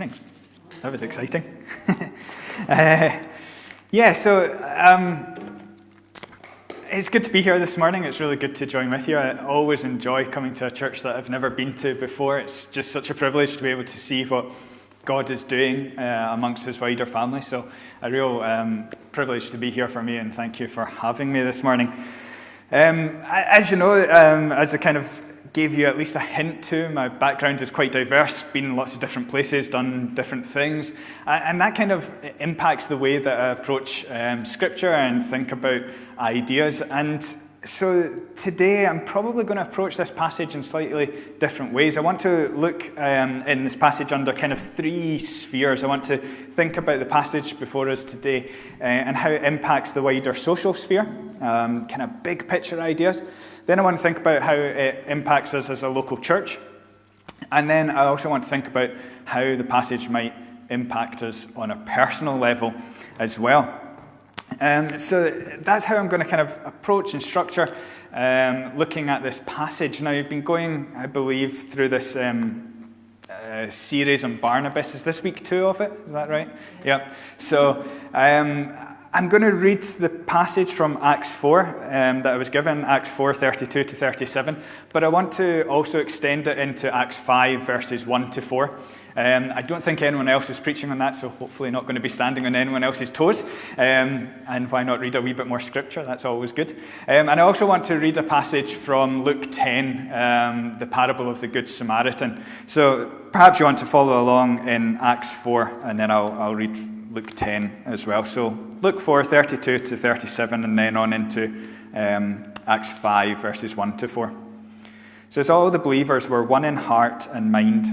Morning. That was exciting. It's good to be here this morning. It's really good to join with you. I always enjoy coming to a church that I've never been to before. It's just such a privilege to be able to see what God is doing amongst his wider family. So a real privilege to be here for me, and thank you for having me this morning. As you know, as I kind of gave you at least a hint to, my background is quite diverse, been in lots of different places, done different things, and that kind of impacts the way that I approach scripture and think about ideas. And so today I'm probably going to approach this passage in slightly different ways. I want to look in this passage under kind of three spheres. I want to think about the passage before us today and how it impacts the wider social sphere, kind of big picture ideas. Then I want to think about how it impacts us as a local church. And then I also want to think about how the passage might impact us on a personal level as well. So that's how I'm going to kind of approach and structure looking at this passage. Now, you've been going, I believe, through this series on Barnabas. Is this week 2 of it? Is that right? Yeah. So I'm going to read the passage from Acts 4 that I was given, Acts 4, 32 to 37. But I want to also extend it into Acts 5, verses 1 to 4. I don't think anyone else is preaching on that, so hopefully not going to be standing on anyone else's toes. And why not read a wee bit more scripture? That's always good. And I also want to read a passage from Luke 10, the parable of the Good Samaritan. So perhaps you want to follow along in Acts 4, and then I'll read Luke 10 as well. So Luke 4, 32 to 37, and then on into Acts 5, verses 1 to 4. So as all the believers were one in heart and mind,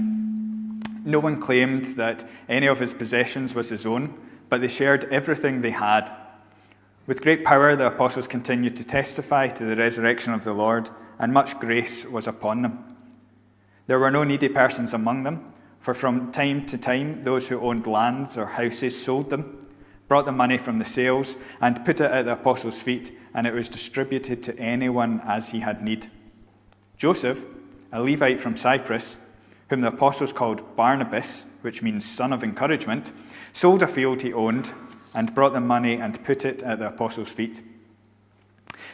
no one claimed that any of his possessions was his own, but they shared everything they had. With great power, the apostles continued to testify to the resurrection of the Lord, and much grace was upon them. There were no needy persons among them, for from time to time, those who owned lands or houses sold them, brought the money from the sales, and put it at the apostles' feet, and it was distributed to anyone as he had need. Joseph, a Levite from Cyprus, whom the apostles called Barnabas, which means son of encouragement, sold a field he owned and brought the money and put it at the apostles' feet.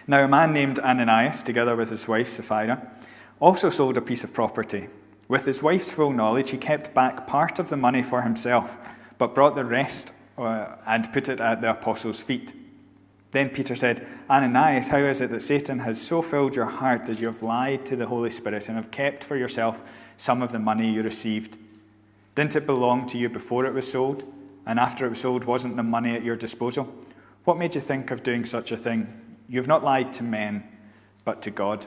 Now a man named Ananias, together with his wife Sapphira, also sold a piece of property. With his wife's full knowledge, he kept back part of the money for himself, but brought the rest and put it at the apostles' feet. Then Peter said, Ananias, how is it that Satan has so filled your heart that you have lied to the Holy Spirit and have kept for yourself some of the money you received? Didn't it belong to you before it was sold? And after it was sold, wasn't the money at your disposal? What made you think of doing such a thing? You have not lied to men, but to God.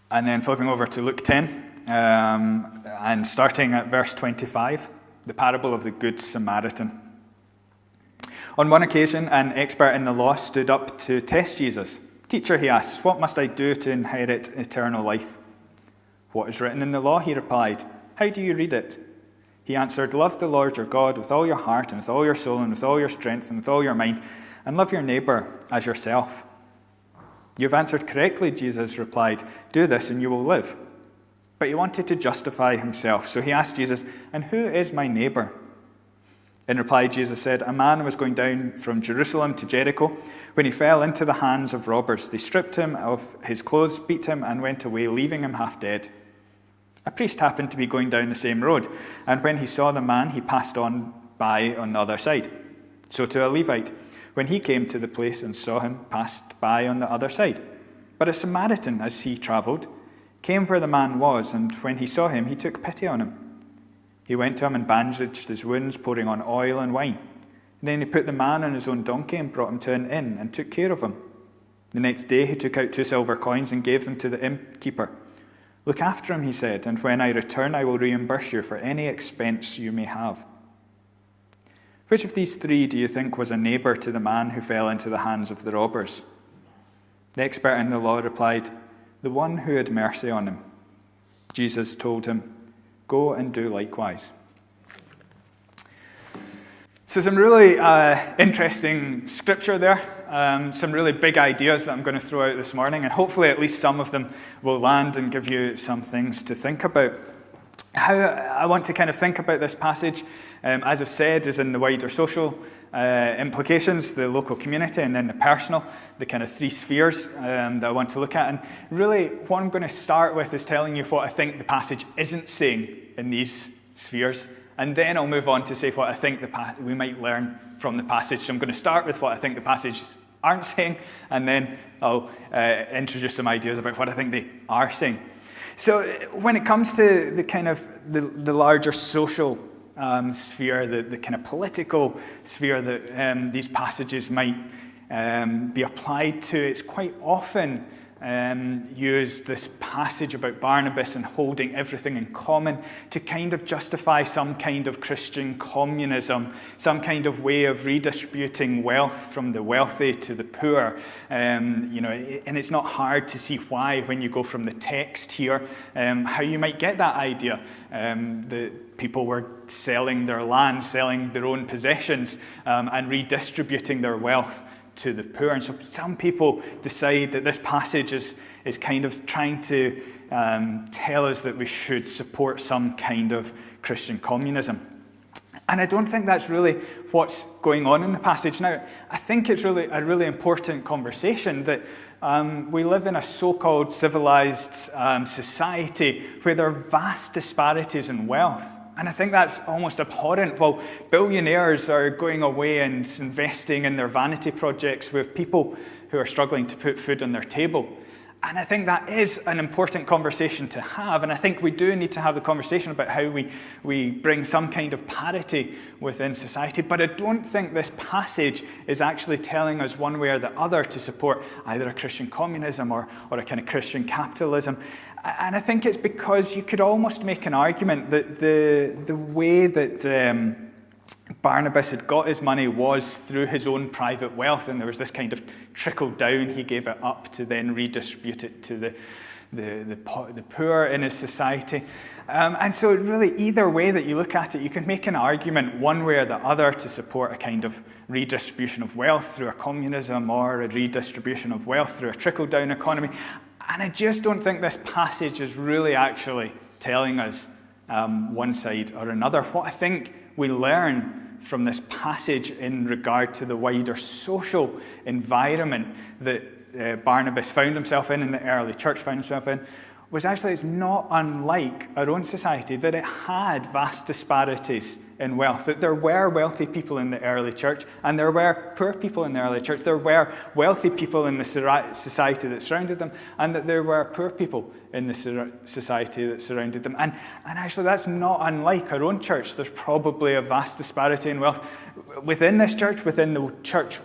And then flipping over to Luke 10, and starting at verse 25, the parable of the Good Samaritan. On one occasion, an expert in the law stood up to test Jesus. Teacher, he asked, what must I do to inherit eternal life? What is written in the law, he replied. How do you read it? He answered, love the Lord your God with all your heart and with all your soul and with all your strength and with all your mind, and love your neighbor as yourself. You've answered correctly, Jesus replied. Do this and you will live. But he wanted to justify himself, so he asked Jesus, and who is my neighbor? In reply, Jesus said, a man was going down from Jerusalem to Jericho when he fell into the hands of robbers. They stripped him of his clothes, beat him, and went away, leaving him half dead. A priest happened to be going down the same road, and when he saw the man, he passed on by on the other side. So to a Levite, when he came to the place and saw him, passed by on the other side. But a Samaritan, as he travelled, came where the man was, and when he saw him, he took pity on him. He went to him and bandaged his wounds, pouring on oil and wine. And then he put the man on his own donkey and brought him to an inn and took care of him. The next day he took out 2 silver coins and gave them to the innkeeper. Look after him, he said, and when I return I will reimburse you for any expense you may have. Which of these 3 do you think was a neighbor to the man who fell into the hands of the robbers? The expert in the law replied, the one who had mercy on him. Jesus told him, go and do likewise. So some really interesting scripture there, some really big ideas that I'm going to throw out this morning, and hopefully at least some of them will land and give you some things to think about. How I want to kind of think about this passage, as I've said, is in the wider social implications, the local community, and then the personal, the kind of three spheres that I want to look at. And really, what I'm going to start with is telling you what I think the passage isn't saying in these spheres. And then I'll move on to say what I think we might learn from the passage. So I'm going to start with what I think the passages aren't saying, and then I'll introduce some ideas about what I think they are saying. So when it comes to the kind of the larger social sphere, the kind of political sphere that these passages might be applied to, it's quite often used, this passage about Barnabas and holding everything in common, to kind of justify some kind of Christian communism, some kind of way of redistributing wealth from the wealthy to the poor. And it's not hard to see why, when you go from the text here, how you might get that idea. The people were selling their land, selling their own possessions, and redistributing their wealth to the poor. And so some people decide that this passage is kind of trying to tell us that we should support some kind of Christian communism. And I don't think that's really what's going on in the passage. Now, I think it's really a really important conversation that we live in a so-called civilized society where there are vast disparities in wealth. And I think that's almost abhorrent. Well, billionaires are going away and investing in their vanity projects with people who are struggling to put food on their table. And I think that is an important conversation to have. And I think we do need to have the conversation about how we bring some kind of parity within society. But I don't think this passage is actually telling us one way or the other to support either a Christian communism or a kind of Christian capitalism. And I think it's because you could almost make an argument that the way that Barnabas had got his money was through his own private wealth, and there was this kind of trickle down. He gave it up to then redistribute it to the poor in his society. And so really, either way that you look at it, you can make an argument one way or the other to support a kind of redistribution of wealth through a communism, or a redistribution of wealth through a trickle down economy. And I just don't think this passage is really actually telling us one side or another. What I think we learn from this passage in regard to the wider social environment that Barnabas found himself in, and the early church found himself in, was actually it's not unlike our own society, that it had vast disparities in wealth, that there were wealthy people in the early church, and there were poor people in the early church. There were wealthy people in the society that surrounded them, and that there were poor people in the society that surrounded them. And actually, that's not unlike our own church. There's probably a vast disparity in wealth within this church, within the church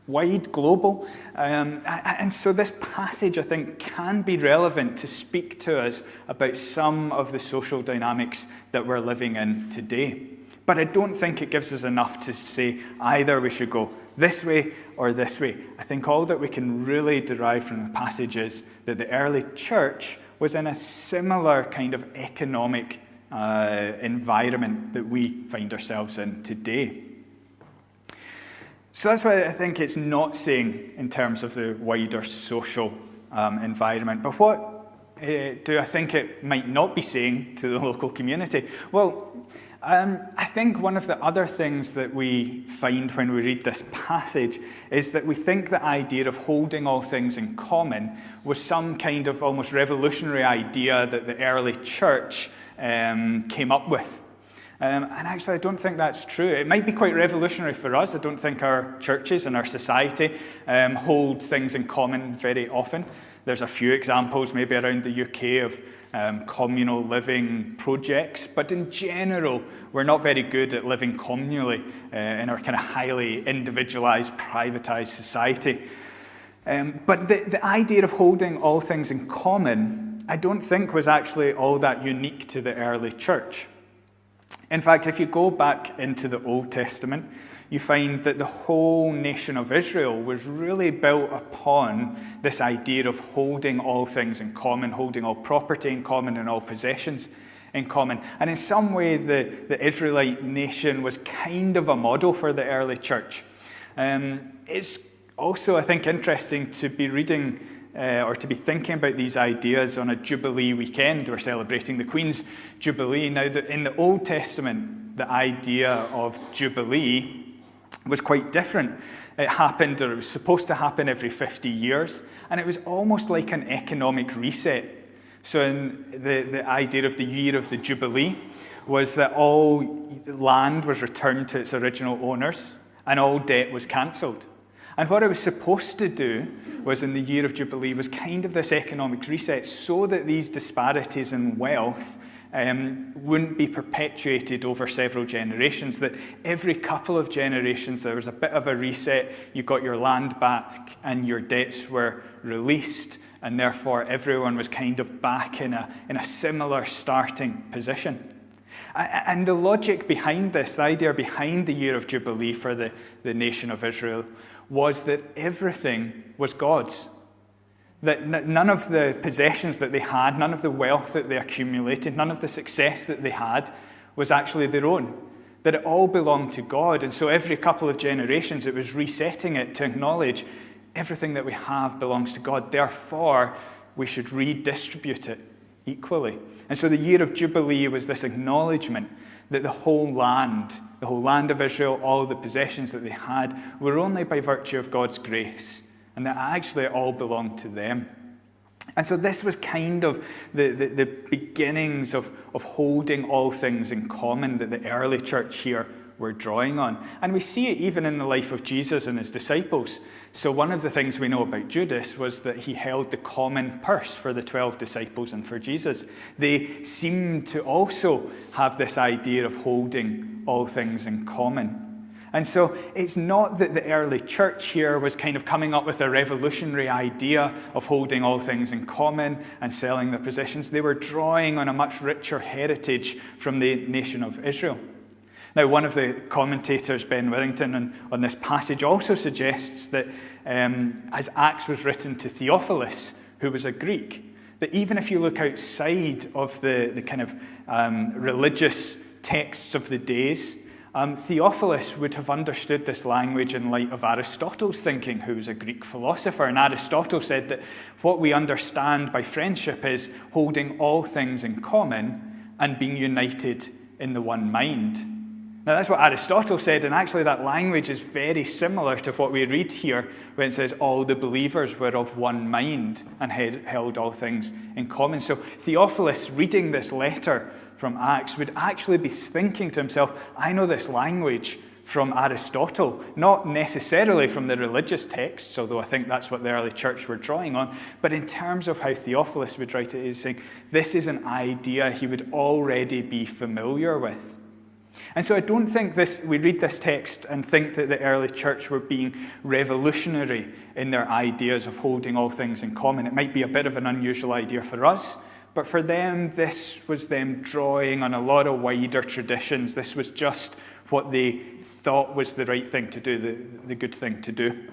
wide, global. And so this passage, I think, can be relevant to speak to us about some of the social dynamics that we're living in today. But I don't think it gives us enough to say either we should go this way or this way. I think all that we can really derive from the passage is that the early church was in a similar kind of economic environment that we find ourselves in today. So that's what I think it's not saying in terms of the wider social environment. But what do I think it might not be saying to the local community? Well, I think one of the other things that we find when we read this passage is that we think the idea of holding all things in common was some kind of almost revolutionary idea that the early church came up with. And actually, I don't think that's true. It might be quite revolutionary for us. I don't think our churches and our society hold things in common very often. There's a few examples maybe around the UK of communal living projects, but in general, we're not very good at living communally in our kind of highly individualized, privatized society. But the idea of holding all things in common, I don't think was actually all that unique to the early church. In fact, if you go back into the Old Testament, you find that the whole nation of Israel was really built upon this idea of holding all things in common, holding all property in common and all possessions in common. And in some way, the Israelite nation was kind of a model for the early church. It's also, I think, interesting to be reading or to be thinking about these ideas on a Jubilee weekend. We're celebrating the Queen's Jubilee. Now, in the Old Testament, the idea of Jubilee was quite different. It happened, or it was supposed to happen every 50 years, and it was almost like an economic reset. So in the idea of the year of the Jubilee was that all land was returned to its original owners and all debt was cancelled. And what it was supposed to do was, in the year of Jubilee, was kind of this economic reset so that these disparities in wealth wouldn't be perpetuated over several generations, that every couple of generations there was a bit of a reset, you got your land back and your debts were released, and therefore everyone was kind of back in a similar starting position. And the logic behind this, the idea behind the year of Jubilee for the nation of Israel, was that everything was God's. That none of the possessions that they had, none of the wealth that they accumulated, none of the success that they had was actually their own. That it all belonged to God. And so every couple of generations it was resetting it to acknowledge everything that we have belongs to God. Therefore, we should redistribute it equally. And so the year of Jubilee was this acknowledgement that the whole land of Israel, all the possessions that they had, were only by virtue of God's grace, and that actually it all belonged to them. And so this was kind of the beginnings of holding all things in common that the early church here were drawing on. And we see it even in the life of Jesus and his disciples. So one of the things we know about Judas was that he held the common purse for the 12 disciples and for Jesus. They seem to also have this idea of holding all things in common. And so it's not that the early church here was kind of coming up with a revolutionary idea of holding all things in common and selling their possessions. They were drawing on a much richer heritage from the nation of Israel. Now, one of the commentators, Ben Witherington, on this passage also suggests that as Acts was written to Theophilus, who was a Greek, that even if you look outside of the kind of religious texts of the days, Theophilus would have understood this language in light of Aristotle's thinking, who was a Greek philosopher. And Aristotle said that what we understand by friendship is holding all things in common and being united in the one mind. Now, that's what Aristotle said, and actually that language is very similar to what we read here when it says all the believers were of one mind and held all things in common. So Theophilus, reading this letter from Acts, would actually be thinking to himself, I know this language from Aristotle, not necessarily from the religious texts, although I think that's what the early church were drawing on, but in terms of how Theophilus would write it, he's saying this is an idea he would already be familiar with. And so I don't think we read this text and think that the early church were being revolutionary in their ideas of holding all things in common. It might be a bit of an unusual idea for us, but for them, this was them drawing on a lot of wider traditions. This was just what they thought was the right thing to do, the good thing to do.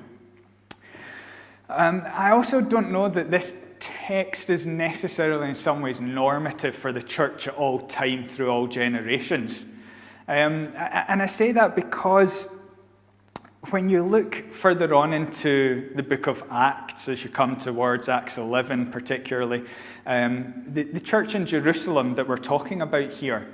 I also don't know that this text is necessarily in some ways normative for the church at all time through all generations. And I say that because when you look further on into the book of Acts, as you come towards Acts 11 particularly, the church in Jerusalem that we're talking about here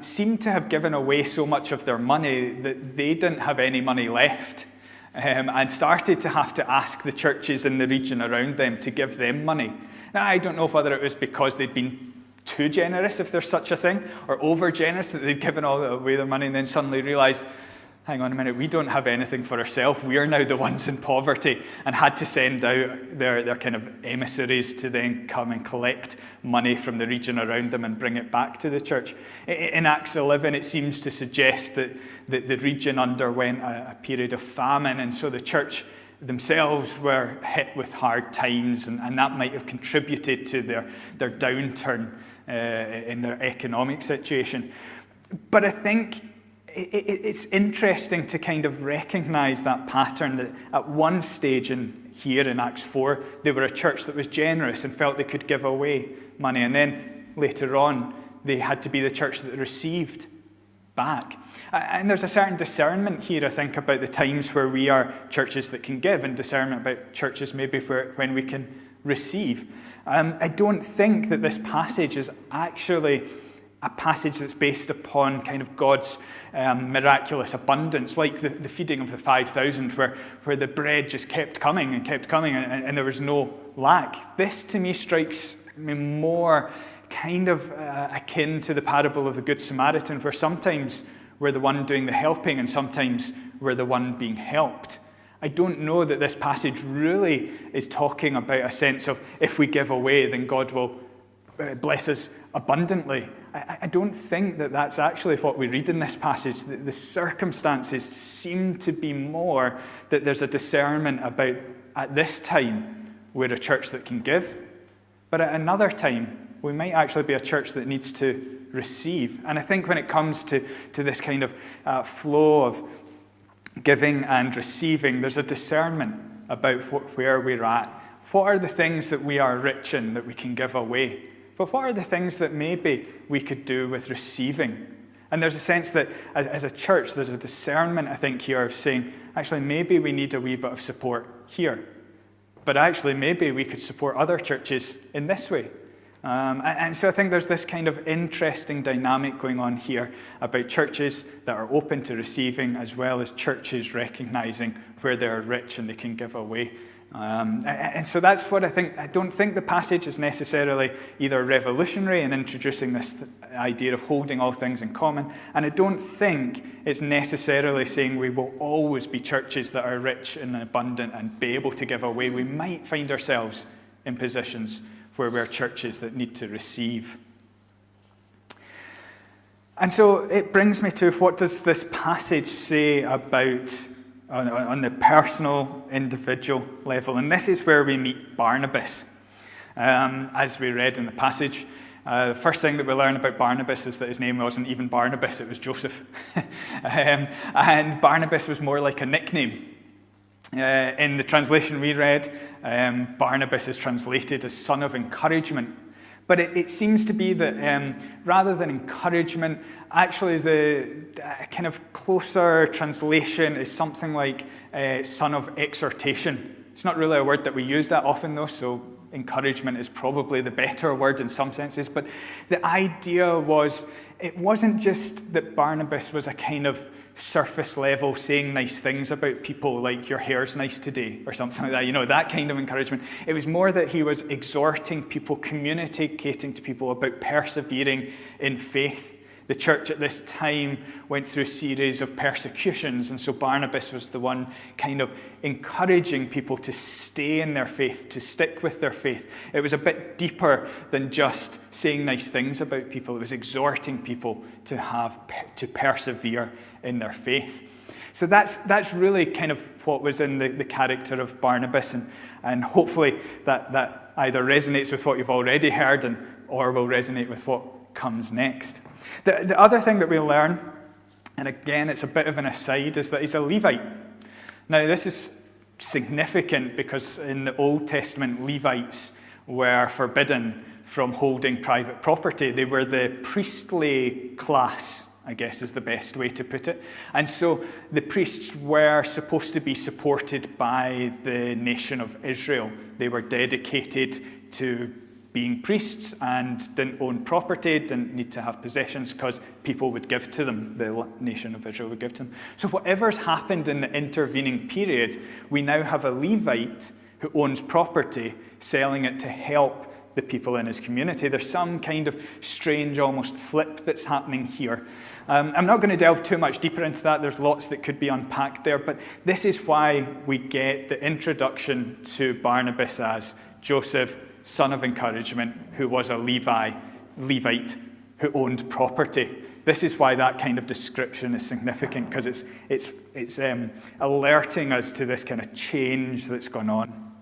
seemed to have given away so much of their money that they didn't have any money left, and started to have to ask the churches in the region around them to give them money. Now, I don't know whether it was because they'd been too generous, if there's such a thing, or over generous, that they'd given all away their money and then suddenly realised, hang on a minute, we don't have anything for ourselves. We are now the ones in poverty, and had to send out their kind of emissaries to then come and collect money from the region around them and bring it back to the church. In Acts 11, it seems to suggest that the region underwent a period of famine, and so the church themselves were hit with hard times, and that might have contributed to their downturn in their economic situation. But I think it's interesting to kind of recognize that pattern, that at one stage here in Acts 4, they were a church that was generous and felt they could give away money. And then later on, they had to be the church that received back. And there's a certain discernment here, I think, about the times where we are churches that can give, and discernment about churches maybe when we can receive. I don't think that this passage is actually a passage that's based upon kind of God's miraculous abundance, like the feeding of the 5,000, where the bread just kept coming and there was no lack. This to me strikes me more kind of akin to the parable of the Good Samaritan, where sometimes we're the one doing the helping and sometimes we're the one being helped. I don't know that this passage really is talking about a sense of if we give away, then God will bless us abundantly. I don't think that that's actually what we read in this passage. The circumstances seem to be more that there's a discernment about, at this time, we're a church that can give, but at another time, we might actually be a church that needs to receive. And I think when it comes to this kind of flow of giving and receiving, there's a discernment about where we're at. What are the things that we are rich in that we can give away? But what are the things that maybe we could do with receiving? And there's a sense that as a church, there's a discernment, I think, here of saying, actually, maybe we need a wee bit of support here. But actually, maybe we could support other churches in this way. And so I think there's this kind of interesting dynamic going on here about churches that are open to receiving, as well as churches recognizing where they're rich and they can give away. And so that's what I think. I don't think the passage is necessarily either revolutionary in introducing this idea of holding all things in common, and I don't think it's necessarily saying we will always be churches that are rich and abundant and be able to give away. We might find ourselves in positions where we're churches that need to receive. And so it brings me to, what does this passage say about on the personal, individual level? And this is where we meet Barnabas. As we read in the passage, the first thing that we learn about Barnabas is that his name wasn't even Barnabas, it was Joseph. And Barnabas was more like a nickname. In the translation we read, Barnabas is translated as son of encouragement. But it seems to be that rather than encouragement, actually the kind of closer translation is something like son of exhortation. It's not really a word that we use that often, though, so encouragement is probably the better word in some senses. But the idea was, it wasn't just that Barnabas was a kind of surface level saying nice things about people, like your hair's nice today or something like that, that kind of encouragement. It was more that he was exhorting people, communicating to people about persevering in faith. The church at this time went through a series of persecutions, and so Barnabas was the one kind of encouraging people to stay in their faith, to stick with their faith. It was a bit deeper than just saying nice things about people. It was exhorting people to persevere in their faith. So that's really kind of what was in the character of Barnabas, and hopefully that either resonates with what you've already heard or will resonate with what comes next. The other thing that we learn, and again it's a bit of an aside, is that he's a Levite. Now this is significant because in the Old Testament, Levites were forbidden from holding private property. They were the priestly class, I guess is the best way to put it. And so the priests were supposed to be supported by the nation of Israel. They were dedicated to being priests and didn't own property, didn't need to have possessions because people would give to them, the nation of Israel would give to them. So whatever's happened in the intervening period, we now have a Levite who owns property, selling it to help the people in his community. There's some kind of strange, almost flip that's happening here. I'm not going to delve too much deeper into that. There's lots that could be unpacked there, but this is why we get the introduction to Barnabas as Joseph, son of encouragement, who was a Levite who owned property. This is why that kind of description is significant, because it's alerting us to this kind of change that's gone on.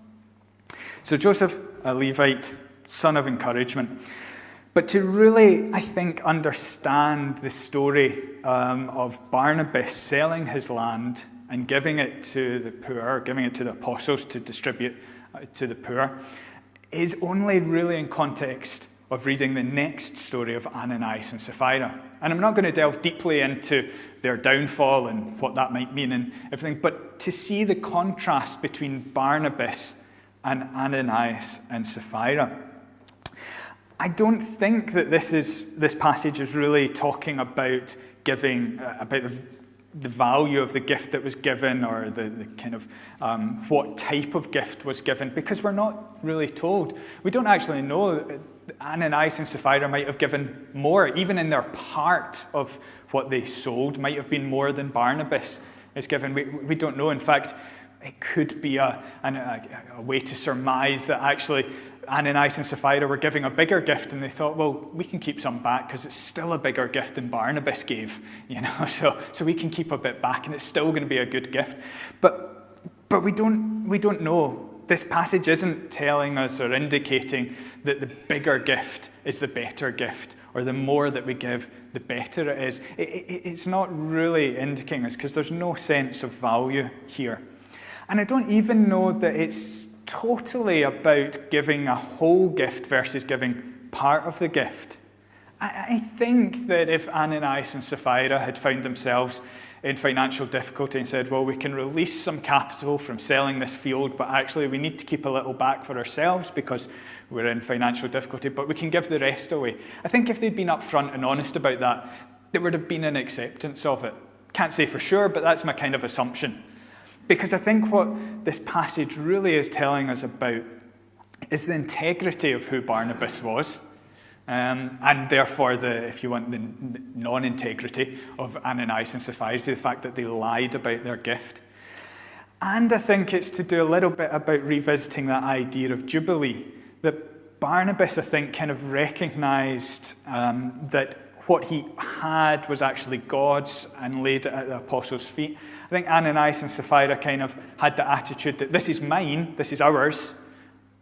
So Joseph, a Levite, son of encouragement. But to really, I think, understand the story of Barnabas selling his land and giving it to the poor, giving it to the apostles to distribute to the poor, is only really in context of reading the next story of Ananias and Sapphira. And I'm not going to delve deeply into their downfall and what that might mean and everything, but to see the contrast between Barnabas and Ananias and Sapphira. I don't think that this passage is really talking about giving, about the value of the gift that was given, or the kind of what type of gift was given, because we're not really told. We don't actually know. Ananias and Sapphira might have given more, even in their part of what they sold might have been more than Barnabas is given. We don't know. In fact, it could be a way to surmise that actually Ananias and Sapphira were giving a bigger gift, and they thought, well, we can keep some back because it's still a bigger gift than Barnabas gave, so we can keep a bit back, and it's still going to be a good gift. But we don't know. This passage isn't telling us or indicating that the bigger gift is the better gift, or the more that we give, the better it is. It's not really indicating us, because there's no sense of value here. And I don't even know that it's totally about giving a whole gift versus giving part of the gift. I think that if Ananias and Sapphira had found themselves in financial difficulty and said, well, we can release some capital from selling this field, but actually we need to keep a little back for ourselves because we're in financial difficulty, but we can give the rest away. I think if they'd been upfront and honest about that, there would have been an acceptance of it. Can't say for sure, but that's my kind of assumption. Because I think what this passage really is telling us about is the integrity of who Barnabas was, and therefore if you want, the non-integrity of Ananias and Sapphira, the fact that they lied about their gift. And I think it's to do a little bit about revisiting that idea of Jubilee, that Barnabas, I think, kind of recognised that what he had was actually God's and laid it at the apostles' feet. I think Ananias and Sapphira kind of had the attitude that this is mine, this is ours,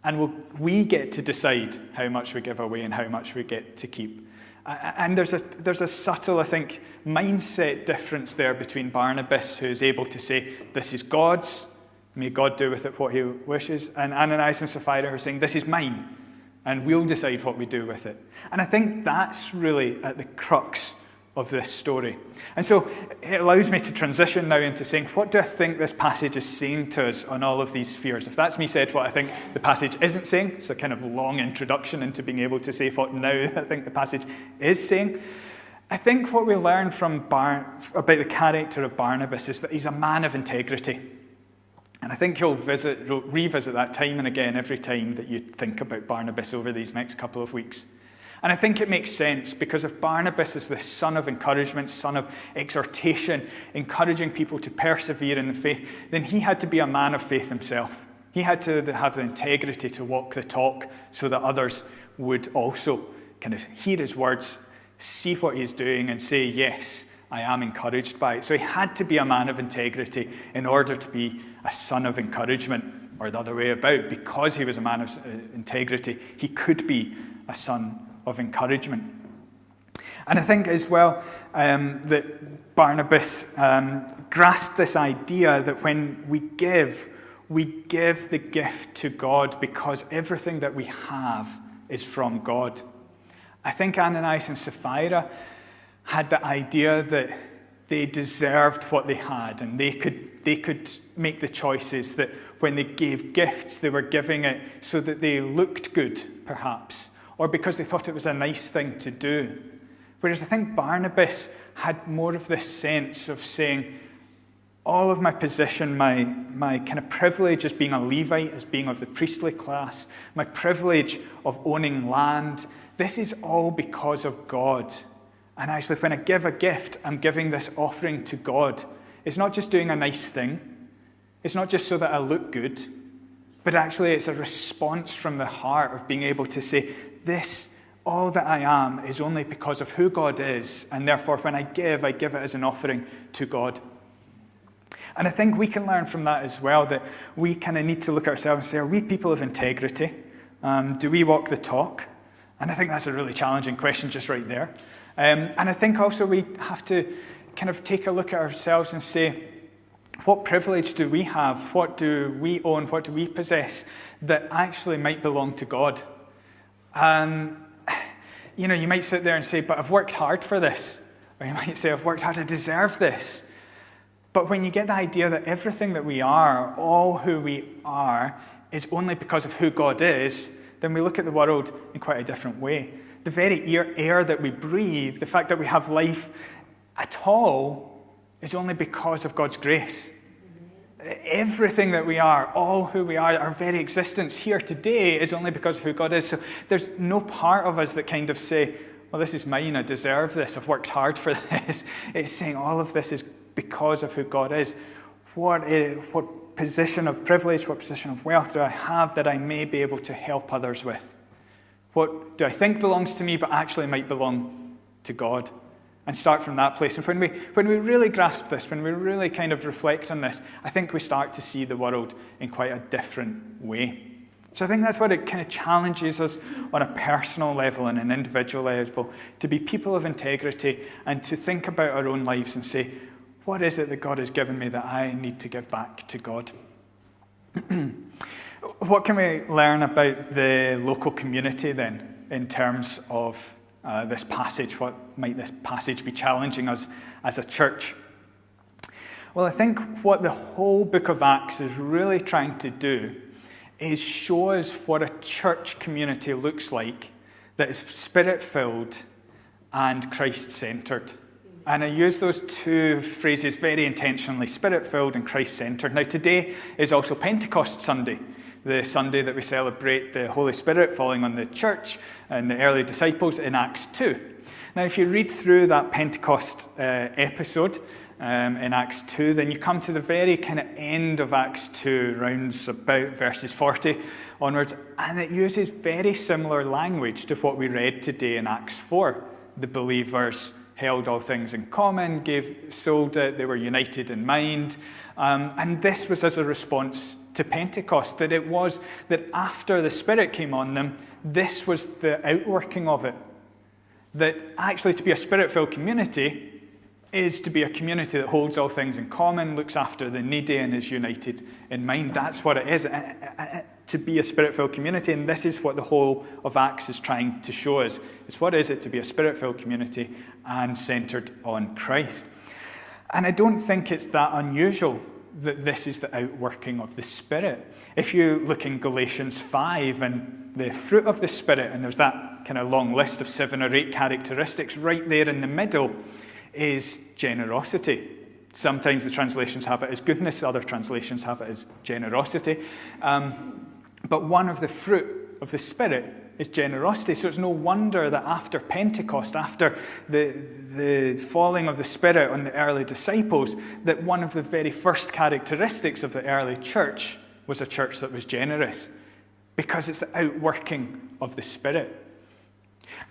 and we get to decide how much we give away and how much we get to keep. And there's a subtle, I think, mindset difference there between Barnabas, who's able to say, this is God's, may God do with it what he wishes, and Ananias and Sapphira are saying, this is mine, and we'll decide what we do with it. And I think that's really at the crux of this story. And so it allows me to transition now into saying, what do I think this passage is saying to us on all of these spheres? If that's me said what I think the passage isn't saying, it's a kind of long introduction into being able to say what now I think the passage is saying. I think what we learn from about the character of Barnabas is that he's a man of integrity. And I think you'll revisit that time and again every time that you think about Barnabas over these next couple of weeks. And I think it makes sense, because if Barnabas is the son of encouragement, son of exhortation, encouraging people to persevere in the faith, then he had to be a man of faith himself. He had to have the integrity to walk the talk so that others would also kind of hear his words, see what he's doing, and say, yes, I am encouraged by it. So he had to be a man of integrity in order to be a son of encouragement, or the other way about. Because he was a man of integrity, he could be a son of encouragement. And I think as well that Barnabas grasped this idea that when we give the gift to God because everything that we have is from God. I think Ananias and Sapphira had the idea that they deserved what they had, and they could make the choices that when they gave gifts, they were giving it so that they looked good, perhaps, or because they thought it was a nice thing to do. Whereas I think Barnabas had more of this sense of saying, all of my position, my kind of privilege as being a Levite, as being of the priestly class, my privilege of owning land, this is all because of God. And actually, when I give a gift, I'm giving this offering to God. It's not just doing a nice thing. It's not just so that I look good. But actually, it's a response from the heart of being able to say, this, all that I am, is only because of who God is. And therefore, when I give it as an offering to God. And I think we can learn from that as well, that we kind of need to look at ourselves and say, are we people of integrity? Do we walk the talk? And I think that's a really challenging question just right there. And I think also we have to kind of take a look at ourselves and say, what privilege do we have? What do we own? What do we possess that actually might belong to God? You might sit there and say, but I've worked hard for this. Or you might say, I've worked hard, I deserve this. But when you get the idea that everything that we are, all who we are, is only because of who God is, then we look at the world in quite a different way. The very air that we breathe, the fact that we have life at all, is only because of God's grace. Everything that we are, all who we are, our very existence here today is only because of who God is. So there's no part of us that kind of say, well, this is mine, I deserve this, I've worked hard for this. It's saying all of this is because of who God is. What position of privilege, what position of wealth do I have that I may be able to help others with? What do I think belongs to me but actually might belong to God? And start from that place. And when we really grasp this, when we really kind of reflect on this, I think we start to see the world in quite a different way. So I think that's what it kind of challenges us on a personal level and an individual level, to be people of integrity and to think about our own lives and say, what is it that God has given me that I need to give back to God? What can we learn about the local community then in terms of this passage? What might this passage be challenging us as a church? Well, I think what the whole book of Acts is really trying to do is show us what a church community looks like that is Spirit-filled and Christ-centered. And I use those two phrases very intentionally, Spirit-filled and Christ-centered. Now, today is also Pentecost Sunday, the Sunday that we celebrate the Holy Spirit falling on the church and the early disciples in Acts 2. Now, if you read through that Pentecost episode in Acts 2, then you come to the very kind of end of Acts 2, rounds about verses 40 onwards, and it uses very similar language to what we read today in Acts 4. The believers held all things in common, sold it, they were united in mind, and this was as a response to Pentecost, that it was that after the Spirit came on them, this was the outworking of it. That actually to be a Spirit-filled community is to be a community that holds all things in common, looks after the needy and is united in mind. That's what it is, to be a Spirit-filled community, and this is what the whole of Acts is trying to show us. It's what is it to be a Spirit-filled community and centered on Christ. And I don't think it's that unusual that this is the outworking of the Spirit. If you look in Galatians 5 and the fruit of the Spirit, and there's that kind of long list of 7 or 8 characteristics, right there in the middle is generosity. Sometimes the translations have it as goodness, other translations have it as generosity. But one of the fruit of the Spirit is generosity. So it's no wonder that after Pentecost, after the falling of the Spirit on the early disciples, that one of the very first characteristics of the early church was a church that was generous, because it's the outworking of the Spirit.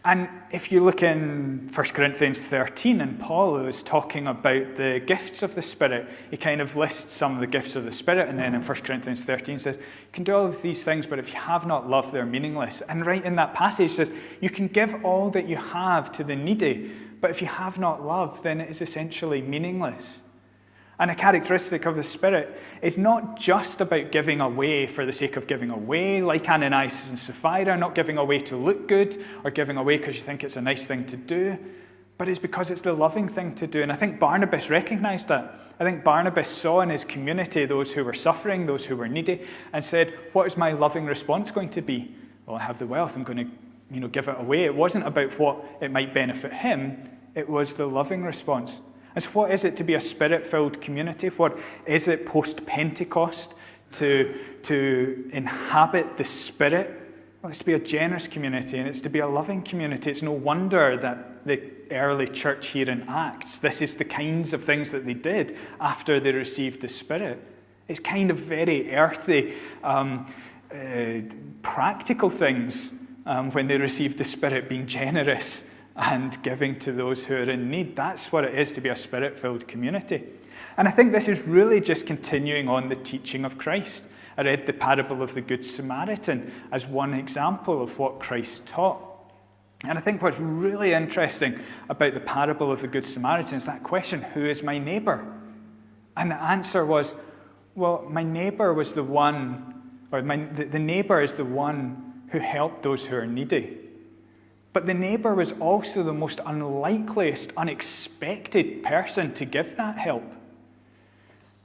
And if you look in 1 Corinthians 13, and Paul is talking about the gifts of the Spirit, he kind of lists some of the gifts of the Spirit, and then in 1 Corinthians 13 says, you can do all of these things, but if you have not love, they're meaningless. And right in that passage says, you can give all that you have to the needy, but if you have not love, then it is essentially meaningless. And a characteristic of the Spirit is not just about giving away for the sake of giving away, like Ananias and Sapphira, not giving away to look good or giving away because you think it's a nice thing to do, but it's because it's the loving thing to do. And I think Barnabas recognized that. I think Barnabas saw in his community those who were suffering, those who were needy, and said, what is my loving response going to be? Well, I have the wealth, I'm going to give it away. It wasn't about what it might benefit him, it was the loving response. And so what is it to be a Spirit-filled community? What is it post-Pentecost to inhabit the Spirit? Well, it's to be a generous community, and it's to be a loving community. It's no wonder that the early church here in Acts, this is the kinds of things that they did after they received the Spirit. It's kind of very earthy, practical things when they received the Spirit, being generous and giving to those who are in need. That's what it is to be a Spirit-filled community. And I think this is really just continuing on the teaching of Christ. I read the parable of the Good Samaritan as one example of what Christ taught. And I think what's really interesting about the parable of the Good Samaritan is that question, who is my neighbor? And the answer was, well, my neighbor was the one, or the neighbor is the one who helped those who are needy. But the neighbour was also the most unlikeliest, unexpected person to give that help.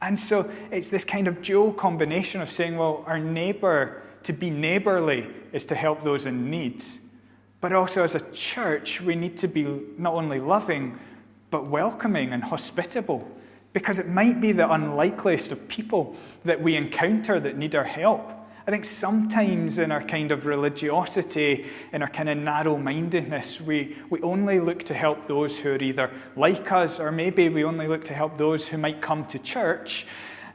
And so it's this kind of dual combination of saying, well, our neighbour, to be neighbourly is to help those in need. But also as a church, we need to be not only loving, but welcoming and hospitable. Because it might be the unlikeliest of people that we encounter that need our help. I think sometimes in our kind of religiosity, in our kind of narrow-mindedness, we only look to help those who are either like us, or maybe we only look to help those who might come to church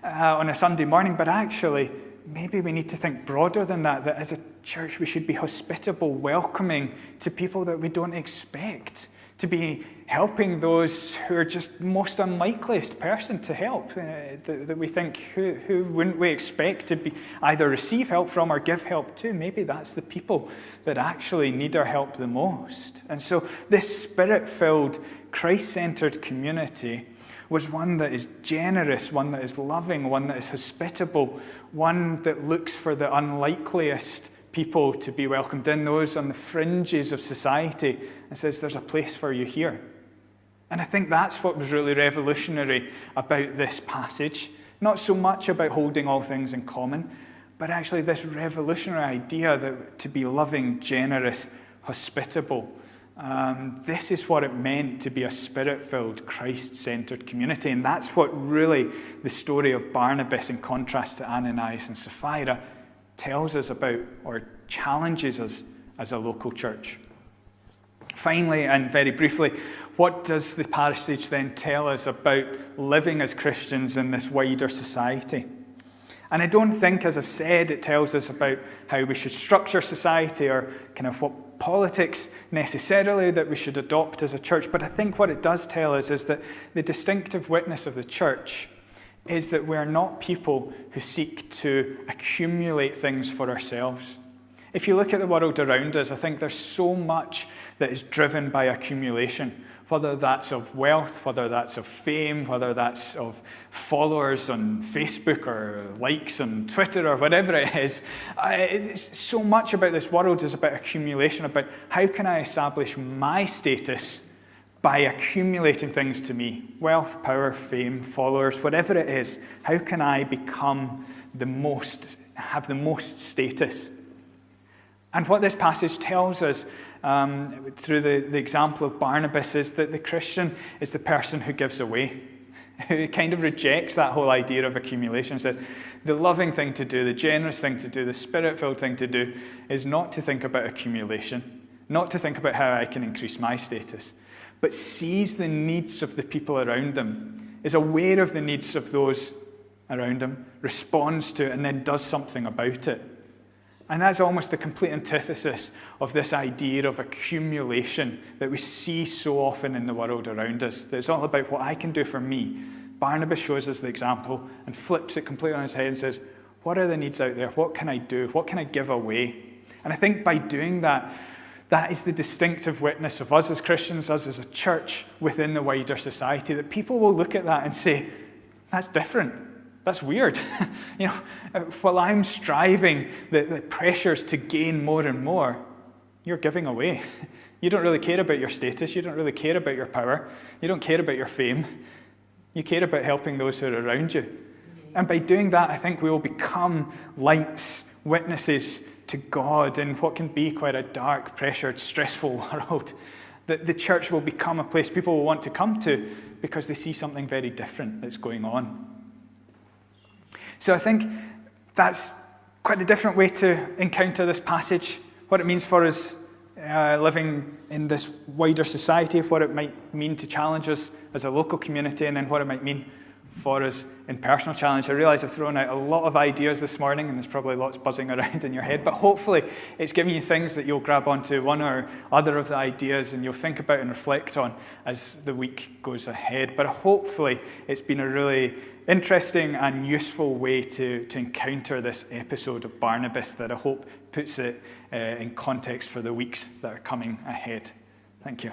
on a Sunday morning. But actually, maybe we need to think broader than that, that as a church we should be hospitable, welcoming to people that we don't expect, to be helping those who are just most unlikeliest person to help, that we think, who wouldn't we expect to be either receive help from or give help to? Maybe that's the people that actually need our help the most. And so this Spirit-filled, Christ-centered community was one that is generous, one that is loving, one that is hospitable, one that looks for the unlikeliest people to be welcomed in, those on the fringes of society, and says there's a place for you here. And I think that's what was really revolutionary about this passage. Not so much about holding all things in common, but actually this revolutionary idea that to be loving, generous, hospitable. This is what it meant to be a Spirit-filled, Christ-centered community. And that's what really the story of Barnabas, in contrast to Ananias and Sapphira, tells us about, or challenges us as a local church. Finally, and very briefly, what does the passage then tell us about living as Christians in this wider society? And I don't think, as I've said, it tells us about how we should structure society or kind of what politics necessarily that we should adopt as a church. But I think what it does tell us is that the distinctive witness of the church is that we're not people who seek to accumulate things for ourselves. If you look at the world around us, I think there's so much that is driven by accumulation, whether that's of wealth, whether that's of fame, whether that's of followers on Facebook or likes on Twitter or whatever it is. So much about this world is about accumulation, about how can I establish my status by accumulating things to me. Wealth, power, fame, followers, whatever it is. How can I become have the most status? And what this passage tells us through the example of Barnabas is that the Christian is the person who gives away, who kind of rejects that whole idea of accumulation, says the loving thing to do, the generous thing to do, the Spirit-filled thing to do is not to think about accumulation, not to think about how I can increase my status, but sees the needs of the people around them, is aware of the needs of those around him, responds to it, and then does something about it. And that's almost the complete antithesis of this idea of accumulation that we see so often in the world around us. That it's all about what I can do for me. Barnabas shows us the example and flips it completely on his head and says, what are the needs out there? What can I do? What can I give away? And I think by doing that, that is the distinctive witness of us as Christians, us as a church within the wider society, that people will look at that and say, that's different. That's weird. While I'm striving the pressures to gain more and more, you're giving away. You don't really care about your status. You don't really care about your power. You don't care about your fame. You care about helping those who are around you. And by doing that, I think we will become lights, witnesses to God in what can be quite a dark, pressured, stressful world. That the church will become a place people will want to come to because they see something very different that's going on. So I think that's quite a different way to encounter this passage, what it means for us living in this wider society, what it might mean to challenge us as a local community, and then what it might mean for us in personal challenge. I realize I've thrown out a lot of ideas this morning, and there's probably lots buzzing around in your head, but hopefully it's giving you things that you'll grab onto, one or other of the ideas, and you'll think about and reflect on as the week goes ahead. But hopefully it's been a really interesting and useful way to encounter this episode of Barnabas that I hope puts it in context for the weeks that are coming ahead. Thank you.